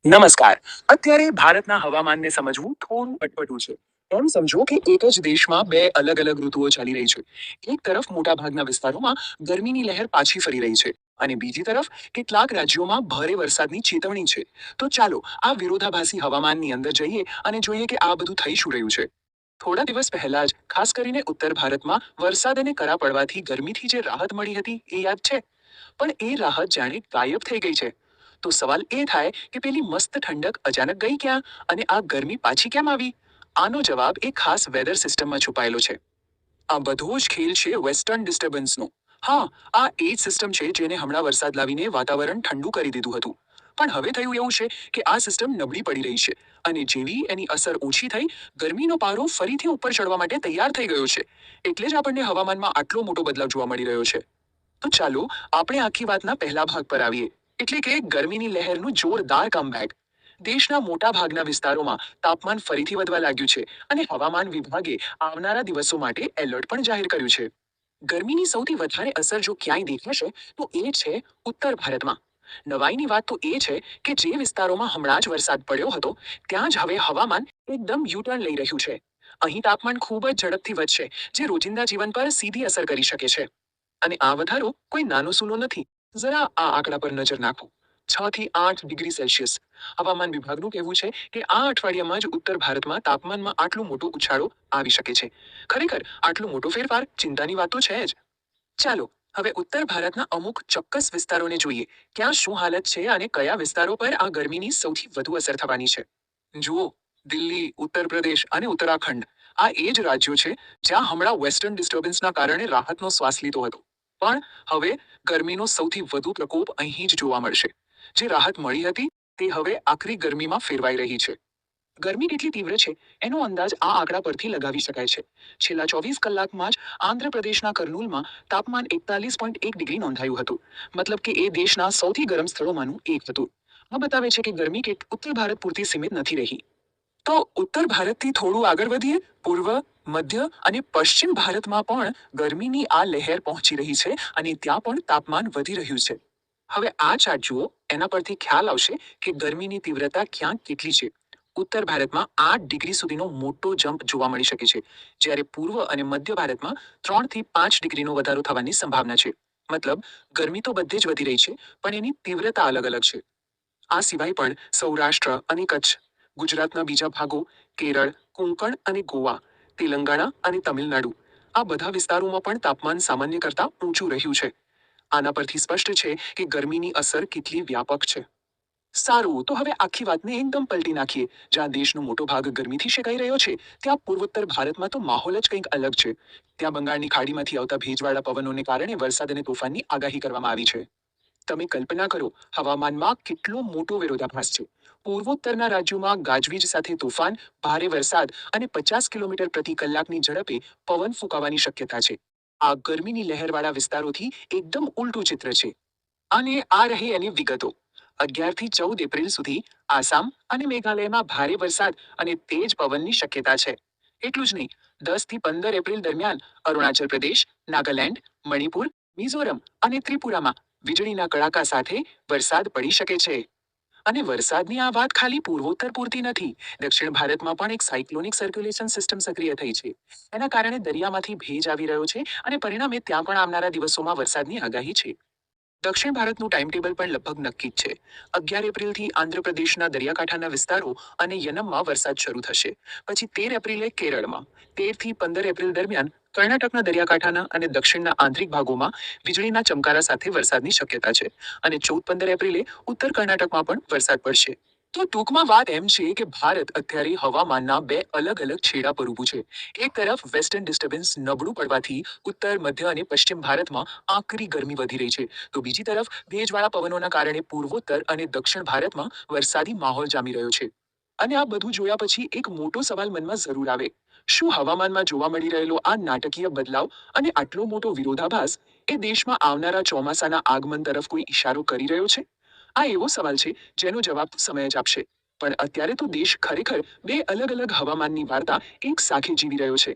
નમસ્કાર. અત્યારે ભારતના હવામાનને સમજવું થોડું અટપટું છે. એમ સમજો કે એક જ દેશમાં બે અલગ અલગ ઋતુઓ ચાલી રહી છે. એક તરફ મોટા ભાગના વિસ્તારોમાં ગરમીની લહેર પાછી ફરી રહી છે અને બીજી તરફ કેટલાક રાજ્યોમાં ભારે વરસાદની ચેતવણી છે. તો ચાલો આ વિરોધાભાસી હવામાનની અંદર જઈએ અને જોઈએ કે આ બધું થઈ શું રહ્યું છે. થોડા દિવસ પહેલા જ ખાસ કરીને ઉત્તર ભારતમાં વરસાદ અને કરા પડવાથી ગરમીથી જે રાહત મળી હતી એ યાદ છે. પણ એ રાહત જાણે ગાયબ થઈ ગઈ છે. તો સવાલ એ થાય કે પેલી મસ્ત ઠંડક અચાનક ગઈ ક્યાં અને આ ગરમી પાછી કેમ આવી? આનો જવાબ એક ખાસ વેધર સિસ્ટમમાં છુપાયેલો છે. આ બધો જ ખેલ છે વેસ્ટર્ન ડિસ્ટર્બન્સનો. હા, આ એ જ સિસ્ટમ છે જેને હમણાં વરસાદ લાવીને વાતાવરણ ઠંડુ કરી દીધું હતું. પણ હવે થયું એવું છે કે આ સિસ્ટમ નબળી પડી રહી છે અને જેવી એની અસર ઓછી થઈ, ગરમીનો પારો ફરીથી ઉપર ચડવા માટે તૈયાર થઈ ગયો છે. એટલે જ આપણને હવામાનમાં આટલો મોટો બદલાવ જોવા મળી રહ્યો છે. તો ચાલો આપણે આખી વાતના પહેલા ભાગ પર આવીએ, એટલે કે ગરમીની લહેરનું જોરદાર કમબેક. દેશના મોટા ભાગના વિસ્તારોમાં તાપમાન ફરીથી વધવા લાગ્યું છે અને હવામાન વિભાગે આવનારા દિવસો માટે એલર્ટ પણ જાહેર કર્યું છે. ગરમીની સૌથી વધારે અસર જો ક્યાંય દેખાશે તો એ છે ઉત્તર ભારતમાં. નવાઈની વાત તો એ છે કે જે વિસ્તારોમાં હમણાં જ વરસાદ પડ્યો હતો ત્યાં જ હવે હવામાન એકદમ યુટર્ન લઈ રહ્યું છે. અહીં તાપમાન ખૂબ જ ઝડપથી વધશે, જે રોજિંદા જીવન પર સીધી અસર કરી શકે છે. અને આ વધારો કોઈ નાનો સૂનો નથી. જરા આ આંકડા પર નજર નાખો. 6 થી 8 ડિગ્રી સેલ્સિયસ. હવામાન વિભાગનું કહેવું છે કે આ અઠવાડિયામાં જ ઉત્તર ભારતમાં તાપમાનમાં આટલો મોટો ઉછાળો આવી શકે છે. ખરેખર આટલો મોટો ફેરફાર ચિંતાની વાત તો છે જ. ચાલો હવે ઉત્તર ભારતના અમુક ચોક્કસ વિસ્તારોને જોઈએ. ક્યાં શું હાલત છે અને કયા વિસ્તારો પર આ ગરમીની સૌથી વધુ અસર થવાની છે. જુઓ, દિલ્હી, ઉત્તર પ્રદેશ અને ઉત્તરાખંડ આ એ જ રાજ્યો છે જ્યાં હમણાં વેસ્ટર્ન ડિસ્ટર્બન્સના કારણે રાહતનો શ્વાસ લીધો હતો. પણ હવે ગરમીનો સૌથી વધુ પ્રકોપ અહીં જ જોવા મળશે. જે રાહત મળી હતી તે હવે આખરી ગરમીમાં ફેરવાઈ રહી છે. ગરમી કેટલી તીવ્ર છે એનો અંદાજ આ આંકડા પરથી લગાવી શકાય છે. છેલ્લા 24 કલાકમાં જ આંધ્રપ્રદેશના કર્નૂલમાં તાપમાન 41.1 ડિગ્રી નોંધાયું હતું. મતલબ કે એ દેશના સૌથી ગરમ સ્થળોમાંનું એક હતું. આ બતાવે છે કે ગરમી ઉત્તર ભારત પૂરતી સીમિત નથી રહી. તો ઉત્તર ભારતથી થોડું આગળ વધીએ. પૂર્વ, મધ્ય અને પશ્ચિમ ભારતમાં પણ ગરમીની આ લહેર પહોંચી રહી છે અને ત્યાં પણ તાપમાન વધી રહ્યું છે. હવે આ ચાર્ટ જુઓ, એના પરથી ખ્યાલ આવશે કે ગરમીની તીવ્રતા ક્યાં કેટલી છે. ઉત્તર ભારતમાં 8 ડિગ્રી સુધીનો મોટો જમ્પ જોવા મળી શકે છે, જ્યારે પૂર્વ અને મધ્ય ભારતમાં 3 થી 5 ડિગ્રીનો વધારો થવાની સંભાવના છે. મતલબ ગરમી તો બધે જ વધી રહી છે, પણ એની તીવ્રતા અલગ અલગ છે. આ સિવાય પણ સૌરાષ્ટ્ર અને કચ્છ, ગુજરાતના બીજા ભાગો, કેરળ, કોંકણ અને ગોવા, તેલંગાણા અને તમિલનાડુ, આ બધા વિસ્તારોમાં પણ તાપમાન સામાન્ય કરતાં ઊંચું રહ્યું છે. આના પરથી સ્પષ્ટ છે કે ગરમીની અસર કેટલી વ્યાપક છે. સારું, તો હવે આખી વાતને એકદમ પલટી નાખીએ. જ્યાં દેશનો મોટો ભાગ ગરમીથી શેકાઈ રહ્યો છે ત્યાં પૂર્વોત્તર ભારતમાં તો માહોલ જ કંઈક અલગ છે. ત્યાં બંગાળની ખાડીમાંથી આવતા ભેજવાળા પવનોને કારણે વરસાદ અને તોફાનની આગાહી કરવામાં આવી છે. તમે કલ્પના કરો, હવામાનમાં કેટલો મોટો વિરોધાભાસ છે. પૂર્વોત્તરના રાજ્યોમાં ગાજવીજ સાથે તોફાન, ભારે વરસાદ અને 50 કિલોમીટર પ્રતિ કલાકની ઝડપે પવન ફૂંકાવાની શક્યતા છે. આ ગરમીની લહેરવાળા વિસ્તારોથી એકદમ ઉલટું ચિત્ર છે. અને આ રહી એની વિગતો. 11 થી 14 એપ્રિલ સુધી આસામ અને મેઘાલયમાં ભારે વરસાદ અને તેજ પવનની શક્યતા છે. એટલું જ નહીં, 10 થી 15 એપ્રિલ દરમિયાન અરુણાચલ પ્રદેશ, નાગાલેન્ડ, મણિપુર, મિઝોરમ અને ત્રિપુરામાં વીજળીના કડાકા સાથે વરસાદ પડી શકે છે. અને વરસાદની આ વાત ખાલી પૂર્વોત્તર પૂરતી નથી. દક્ષિણ ભારતમાં પણ એક સાયક્લોનિક સર્ક્યુલેશન સિસ્ટમ સક્રિય થઈ છે. એના કારણે દરિયામાંથી ભેજ આવી રહ્યો છે અને પરિણામે ત્યાં પણ આવનારા દિવસોમાં વરસાદની આગાહી છે. દક્ષિણ ભારતનું ટાઈમ ટેબલ પણ લગભગ નક્કી જ છે. 11 એપ્રિલથી આંધ્રપ્રદેશના દરિયાકાંઠાના વિસ્તારો અને યનમમાં વરસાદ શરૂ થશે. પછી 13 એપ્રિલે કેરળમાં, 13 થી 15 એપ્રિલ દરમિયાન કર્ણાટકના દરિયાકાંઠાના અને દક્ષિણના આંતરિક ભાગોમાં વીજળીના ચમકારા સાથે વરસાદની શક્યતા છે. અને 14-15 એપ્રિલે ઉત્તર કર્ણાટકમાં પણ વરસાદ પડશે. તો ટૂંકમાં વાત એમ છે કે ભારત અત્યારે હવામાનના બે અલગ અલગ છેડા પર ઊભું છે. એક તરફ વેસ્ટર્ન ડિસ્ટર્બન્સ નબળું પડવાથી ઉત્તર, મધ્ય અને પશ્ચિમ ભારતમાં આકરી ગરમી વધી રહી છે, તો બીજી તરફ ભેજવાળા પવનોના કારણે પૂર્વોત્તર અને દક્ષિણ ભારતમાં વરસાદી માહોલ જામી રહ્યો છે. અને આ બધું જોયા પછી એક મોટો સવાલ મનમાં જરૂર આવે. શું હવામાનમાં જોવા મળી રહેલો આ નાટકીય બદલાવ અને આટલો મોટો વિરોધાભાસ એ દેશમાં આવનારા ચોમાસાના આગમન તરફ કોઈ ઇશારો કરી રહ્યો છે? આ એવો સવાલ છે જેનો જવાબ તો સમય જ આપશે. પણ અત્યારે તો દેશ ખરેખર બે અલગ અલગ હવામાનની વાર્તા એક સાથે જીવી રહ્યો છે.